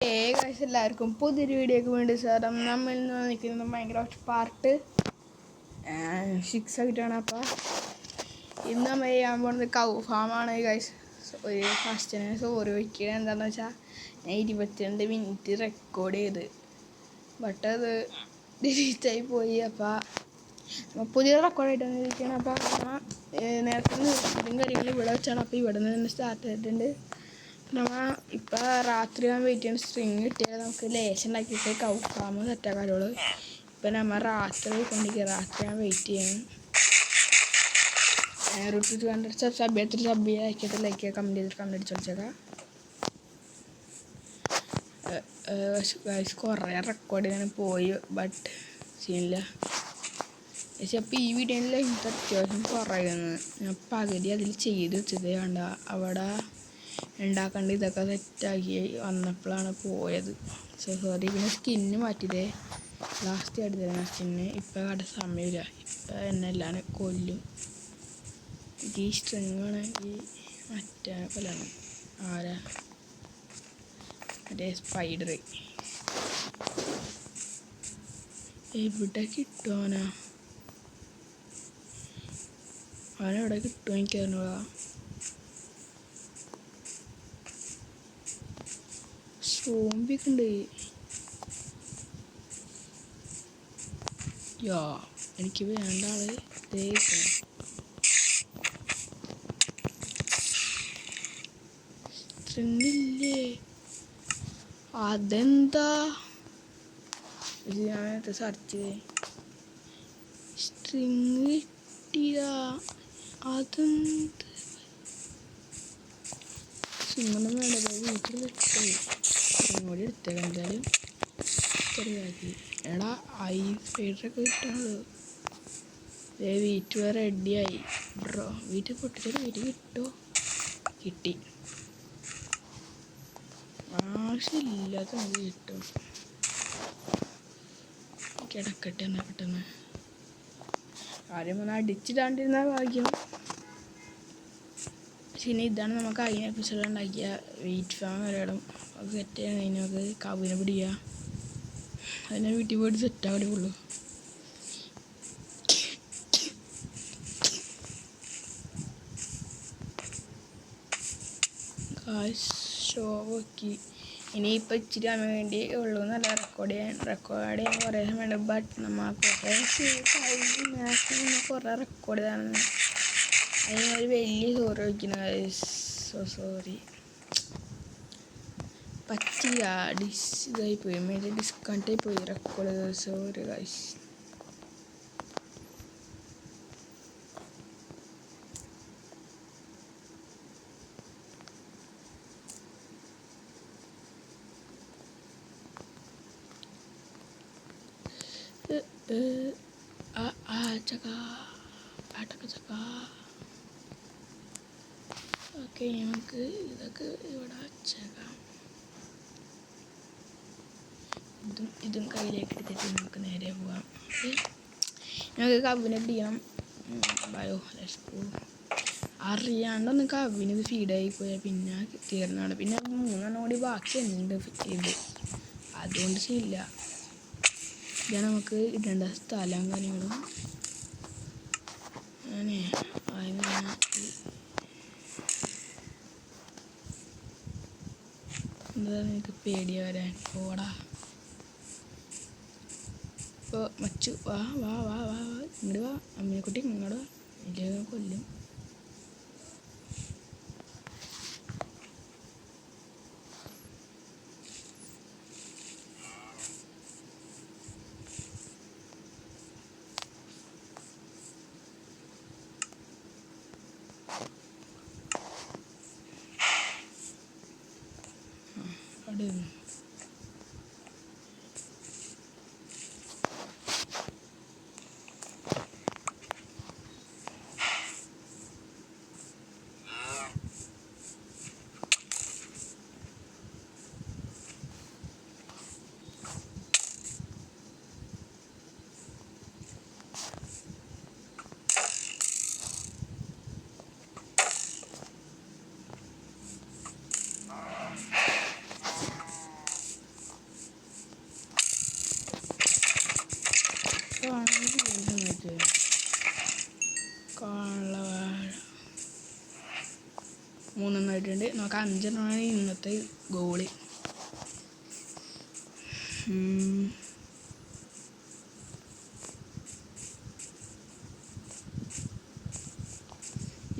Guys എല്ലാവർക്കും പുതിയൊരു വീഡിയോക്ക് വേണ്ടി സാറും നമ്മൾ ഇന്ന് നിൽക്കുന്നത് ഭയങ്കര പാർട്ട് 6 ആയിട്ടാണ്. അപ്പോൾ ഇന്ന് നമ്മൾ ചെയ്യാൻ പോകുന്നത് കൗ ഫാമാണ് ഗൈസ്. ഒരു ഫസ്റ്റിനെ സോറി വയ്ക്കുക എന്താണെന്ന് വെച്ചാൽ ഞാൻ 22 മിനിറ്റ് റെക്കോർഡ് ചെയ്ത് ബട്ട് അത് ഡിലീറ്റായി പോയി. അപ്പോൾ പുതിയ റെക്കോർഡായിട്ടാണ് ഇരിക്കുകയാണ്. അപ്പോൾ നേരത്തെ നിർത്തിയും കാര്യങ്ങളും ഇവിടെ വെച്ചാണ്. അപ്പോൾ ഇവിടെ നിന്ന് തന്നെ സ്റ്റാർട്ട് ചെയ്തിട്ടുണ്ട്. നമ്മൾ ഇപ്പോൾ രാത്രി ഞാൻ വെയിറ്റ് ചെയ്യുന്ന സ്ട്രിങ് കിട്ടിയാൽ നമുക്ക് ലേശം ഉണ്ടാക്കിയിട്ട് കൗഫാമ് സെറ്റാക്കാറുള്ളൂ. ഇപ്പം നമ്മൾ രാത്രി കൊണ്ടിരിക്കുക. രാത്രി ഞാൻ വെയിറ്റ് ചെയ്യണം. റൂട്ട് 200 സബ് ആക്കിയിട്ട് ലൈക്ക് കമൻറ്റ് ചെയ്തിട്ട് കമൻറ്റ് അടിച്ച് വെച്ചേക്കാം. കുറേ റെക്കോർഡ് ചെയ്യാൻ പോയി ബട്ട് സീനില്ല. പക്ഷേ അപ്പോൾ ഈ വീഡിയോയിൽ എനിക്ക് അത്യാവശ്യം കുറയുന്നു. ഞാൻ പകുതി അതിൽ ചെയ്ത് വെച്ചത് കണ്ട അവിടെ ഉണ്ടാക്കേണ്ട ഇതൊക്കെ സെറ്റാക്കി വന്നപ്പോഴാണ് പോയത്. സോറി. പിന്നെ സ്കിന്ന് മാറ്റിയതേ ലാസ്റ്റ് എടുത്തത് സ്കിന്ന്. ഇപ്പം കണ്ട സമയമില്ല. ഇപ്പം എന്നെ എല്ലാവരും കൊല്ലും. ഈ സ്ട്രിങ്ങാണെങ്കിൽ മറ്റേ കൊല്ലാണ്. ആരാ മറ്റേ സ്പൈഡർ എവിടെ കിട്ടുവാനാ? അവനെവിടെ കിട്ടുമോ എനിക്കറിഞ്ഞൂടാ. സോംബിയൊക്കെ ഉണ്ട്. എനിക്ക് വേണ്ട ആള് സ്ട്രിങ്ങില്ലേ? അതെന്താ ഞാനത് സെർച്ച് ചെയ്തേ. സ്ട്രിങ് കിട്ടിയ അതെന്ത് സ്ട്രിങ്ങൊന്നും വേണ്ടത് വീട്ടിൽ കിട്ടും. സ്ട്രിങ്ങോടെ എടുത്തേക്കാം എന്തായാലും ചെറിയാക്കി. എടാ ഐ ഫൈഡറൊക്കെ കിട്ടാനുള്ളൂ. വീട്ടിൽ റെഡിയായി ബ്രോ. വീട്ടിൽ പൊട്ടിച്ചൊരു വീട്ടിൽ കിട്ടുമോ? കിട്ടി. ആവശ്യമില്ലാത്ത നമുക്ക് കിട്ടും. കിടക്കട്ടെ എന്നാൽ പെട്ടെന്ന് ആദ്യം ഒന്ന് അടിച്ചിടാണ്ടിരുന്ന ഭാഗ്യം. പിന്നെ ഇതാണ് നമുക്ക് അതിനെ എപ്പിസോഡ് ഉണ്ടാക്കിയ വെയിറ്റ് ഫാം വരെയിടും. അത് സെറ്റ് ചെയ്യാൻ നമുക്ക് കവിനെ പിടിക്കുക. അതിനെ വീട്ടിൽ പോയിട്ട് സെറ്റാകട്ടെ ഉള്ളൂ. ഷോ നോക്കി ഇനിയിപ്പോൾ ഇച്ചിരി ആകാൻ വേണ്ടി ഉള്ളൂ എന്നല്ല റെക്കോർഡ് ചെയ്യാൻ കുറേ സമയമുണ്ട്. ബട്ട് നമ്മൾ കുറേ റെക്കോർഡ് ചെയ്താണ്. അതിനൊരു വലിയ സോറി വയ്ക്കുന്നത്. സോറി പറ്റില്ല. ഇതായി പോയി. മേലെ ഡിസ്കൗണ്ടായി പോയി റെക്കോർഡ് ചെയ്തത്. Sorry guys. ഓക്കെ നമുക്ക് ഇതൊക്കെ ഇവിടെ വച്ചേക്കാം. ഇതും കയ്യിലേക്ക് എടുത്തിട്ട് നമുക്ക് നേരെ പോവാം. ഞങ്ങൾക്ക് കവിനെ പിടിക്കണം. ബയോ അറിയാണ്ടൊന്ന് കവിന് ഇത് ഫീഡായി പോയാൽ പിന്നെ തീർന്നാണ്. പിന്നെ 3 കൂടി ബാക്കിയുണ്ട് ഇത്. അതുകൊണ്ട് ശരിയില്ല. ഇതാണ് നമുക്ക് ഇടേണ്ട സ്ഥലം കാര്യങ്ങളും. അങ്ങനെ എന്താ നിനക്ക് പേടിയ വരാൻ? പോടാ. ഇപ്പോൾ മച്ചു വാ വാ വാ വാ ഇങ്ങോട്ട് വാ. അമ്മയെക്കുട്ടി ഇങ്ങോട്ട് വാ. ഇല്ലെങ്കിൽ കൊല്ലും. അവിടെ നമുക്ക് 5 ഇന്നത്തെ ഗോള്.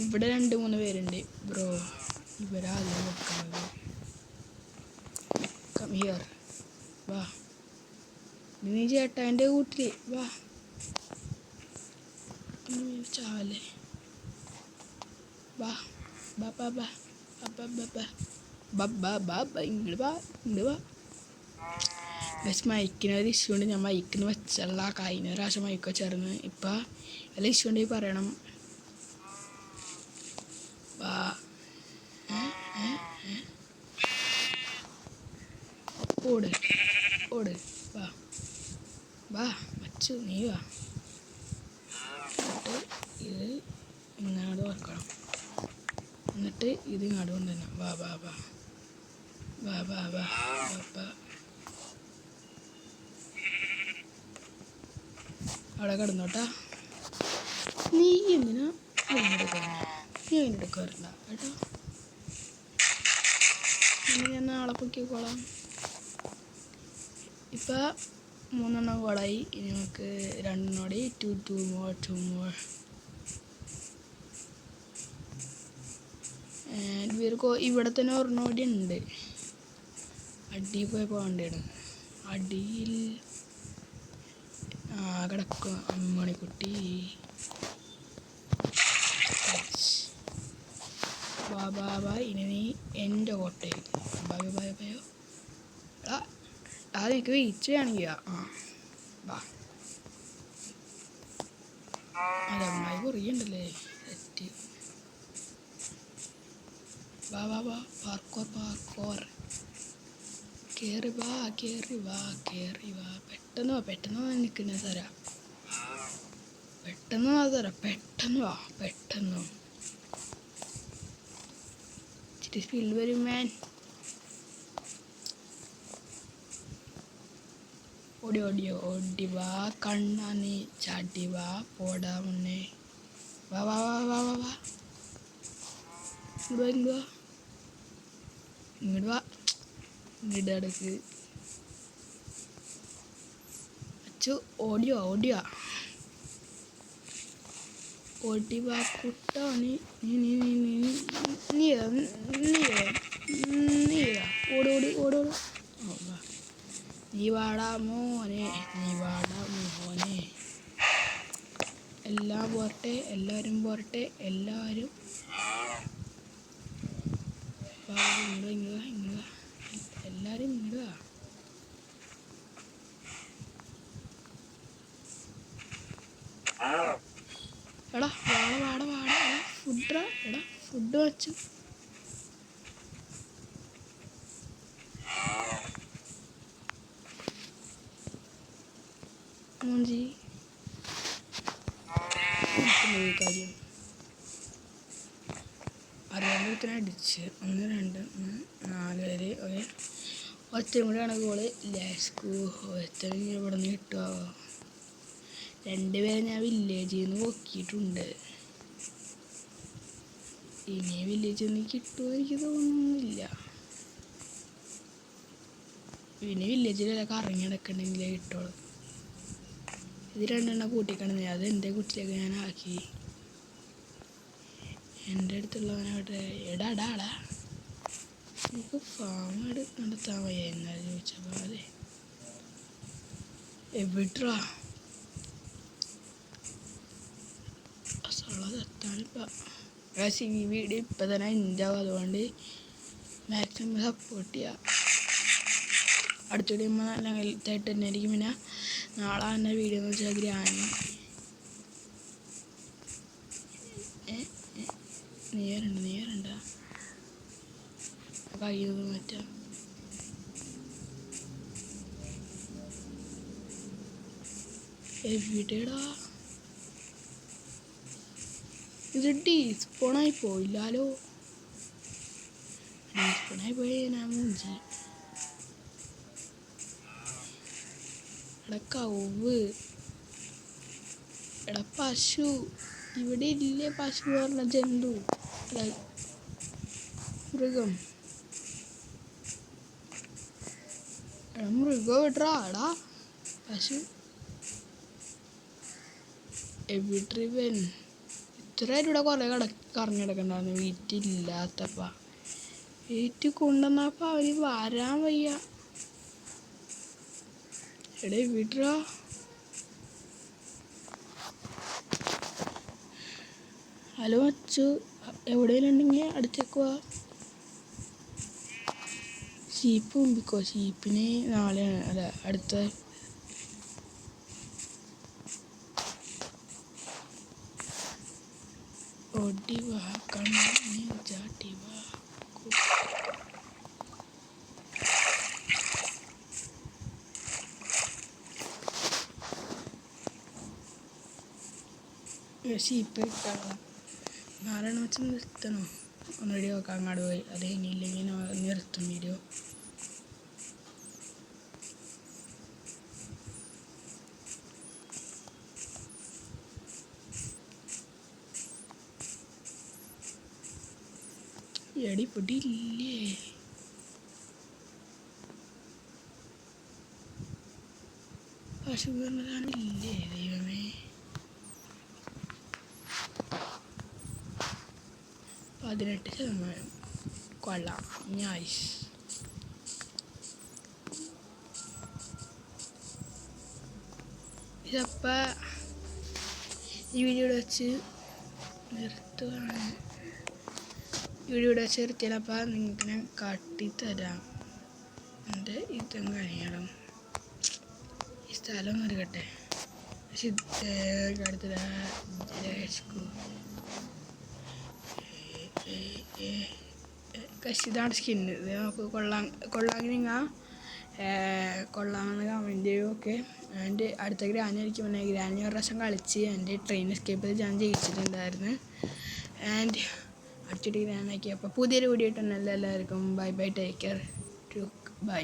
ഇവിടെ 2-3 പേരുണ്ട് ബ്രോ. ഇവരാദ്യം വെക്കുന്നത്. കം ഹിയർ, വാ. നീ ചേട്ടാൻ്റെ കൂട്ടിൽ വാ. ചാവല്ലേ, വാ ബാ ബാ ബാ ബാ ബാ ബാ ബാ ബാ ബാ ബാ ഇങ്ങോട്ട് വാ, ഇങ്ങോട്ട് വാ. ബസ് മൈക്കിനൊരു ഇഷ്യൂ ഉണ്ട്. ഞാൻ മൈക്കിന് വെച്ചുള്ള കഴിഞ്ഞ പ്രാവശ്യം മൈക്ക് വെച്ചായിരുന്നു. ഇപ്പം വല്ല ഇഷ്യൂ ഉണ്ടെങ്കിൽ പറയണം. വാ, ഓട് ഓട്, വാ വാ വച്ചു, നീ വാ. ഇത് ഇങ്ങോട്ട് വെക്കണം, എന്നിട്ട് ഇത് ഇങ്ങോട്ട് കൊണ്ടുവരണം. വാ വാ വാ വാ വാ വാ വാ. അവിടെ കിടന്നോട്ടാ. നീ എന്തിനാ അതിൻ്റെ കയറണ്ട, നീ അതിൻ്റെ കയറണ്ട കേട്ടോ. ഞാൻ നാളെ പൊക്കിക്കോളാം. ഇപ്പം 3 ഗോളായി. ഇനി നമുക്ക് 2 more. ഇവർക്ക് ഇവിടെ തന്നെ ഒരെണ്ണോടി ഉണ്ട്. അടിയിൽ പോയപ്പോൾ വേണ്ടിയാണ്. അടിയിൽ കിടക്കും അമ്മണിക്കുട്ടി. ബാ ബാ ബാ. ഇനി നീ എൻ്റെ കോട്ടയിൽ ബായോ ബായോ ബായോ. എടാ എനിക്ക് വീഴ്ച വേണമെങ്കിൽ വാ. അതമ്മായി കുറയുണ്ടല്ലേ സെറ്റ്. വാ വാ വാ. പാർക്കോർ. കയറി വാ, കയറി വാ, കയറി വാ. പെട്ടെന്ന് വാ നിൽക്കുന്ന തരാം. പെട്ടെന്ന് വാ. ഇച്ചിരി സ്പീഡ് വരും മാൻ. ഓടി വാ കണ്ണാ, നീ ചാടി വാ. പോടാ മുന്നേ. വാ വാ വാ വാ വാ വാ. ഇങ്ങോട്ട് വാ. ഇടക്ക് അച്ചു. ഓടിയോ ഓടി വാ കുട്ടാ. നീ ഓടോടി. നീ വാടാ മോനെ. എല്ലാവരും പോരട്ടെ. എല്ലാവരും ഇങ്ങോട്ട് എല്ലാവരും ഇങ്ങോട്ട് വാ. എടാ വാട. ഫുഡ് വച്ചു. മൂഞ്ചി കാര്യം അറിയാൻ അടിച്ച് 1 2 3 4 വരെ ഒറ്റയും കൂടെയാണ് ഗോള്. ലാസ്കൂ എത്ര ഇവിടെ നിന്ന് കിട്ടുമോ? 2 പേരെ ഞാൻ വില്ലേജിൽ നിന്ന് പൊക്കിയിട്ടുണ്ട്. ഇനി വില്ലേജിൽ നിന്ന് കിട്ടുമോ എനിക്ക് തോന്നുന്നില്ല. പിന്നെ വില്ലേജിലൊക്കെ ഇറങ്ങി നടക്കണമെങ്കിലേ കിട്ടുള്ളൂ. ഇത് 2 കൂട്ടിക്കണേ. അത് എൻ്റെ കുട്ടിയിലേക്ക് ഞാൻ ആക്കി. എൻ്റെ അടുത്തുള്ളവനവിടെ എടാ എനിക്ക് ഫാം നടത്താൻ വയ്യ എന്നാലും ചോദിച്ചപ്പോൾ അതെ എവിടാ എത്താനിപ്പം. ഈ വീഡിയോ ഇപ്പം തന്നെ ഉണ്ടാവും. അതുകൊണ്ട് മാക്സിമം സപ്പോർട്ട് ചെയ്യുക. അടുത്ത വീഡിയോ നല്ല ഹെൽത്തായിട്ട് തന്നെ ആയിരിക്കും. പിന്നെ നാളെ തന്നെ വീഡിയോ എന്ന് വെച്ചാൽ ഗ്രാനി നീയറുണ്ട കഴിയുന്നത് മാറ്റാം. എവിടെടാ ഇത്? ഡീസ്പോണായി പോയില്ലാലോ. ഡീസ്പോണായി പോയി ഞാൻ മൂഞ്ചി. എടാ കൗവ്, എടാ പശു. ഇവിടെ ഇല്ലേ പശു പറഞ്ഞ ജന്തു? മൃഗം മൃഗം ഇടാടാ പശു എവിട്രിവൻ ഇത്രയായിട്ട് ഇവിടെ കുറേ കറങ്ങിടക്കണ്ടായിരുന്നു വീട്ടിലില്ലാത്തപ്പ വീട്ടിൽ കൊണ്ടുവന്നപ്പോൾ അവന് വരാൻ വയ്യ എടേ വിട്രാ ഹലോ അച്ചു എവിടെയെങ്കിലും ഉണ്ടെങ്കിൽ അടുത്തേക്ക് വാ ഷീപ്പ് മുമ്പിക്കോ ഷീപ്പിന് നാളെയാണ് അല്ല അടുത്ത ഓടി വാ കണ്ണി ചാട്ടി വാ ഷീപ്പ് ഇട്ടാളാം നാലെണ്ണം വെച്ച് നിർത്തണോ ഒന്ന് റെഡി നോക്കാം അങ്ങോട്ട് പോയി അത് കഴിഞ്ഞില്ലെങ്കിൽ നിർത്തും വീഡിയോ എടി പൊടിയില്ലേ പശു പറഞ്ഞതാണില്ലേ ദൈവമേ 18% കൊള്ളാം നൈസ് ഇതപ്പോൾ ഈ വീഡിയോ വെച്ച് നിർത്തുകയാണ് വീഡിയോ വെച്ച് നിർത്തിയപ്പോൾ നിങ്ങൾക്ക് ഞാൻ കാട്ടിത്തരാം എൻ്റെ ഇതും കാര്യങ്ങളും ഈ സ്ഥലം എടുക്കട്ടെ അടുത്ത ഇതാണ് സ്കിന്ന് ഇത് നമുക്ക് കൊള്ളാമെങ്കിൽ നിങ്ങൾ കൊള്ളാമെന്ന് കമൻറ്റ് ചെയ്യും ഓക്കെ എൻ്റെ അടുത്ത ഗ്രാനായിരിക്കും പിന്നെ ഗ്രാനി ഒരു പ്രാവശ്യം കളിച്ച് എൻ്റെ ട്രെയിൻ എസ്കേപ്പ് ചെയ്ത് ഞാൻ ജയിച്ചിട്ടുണ്ടായിരുന്നു ആൻഡ് അടുത്തൊരു ഗ്രാനാക്കി അപ്പോൾ പുതിയൊരു വീഡിയോ ഇട്ടുണ്ടല്ലോ എല്ലാവർക്കും bye bye take care bye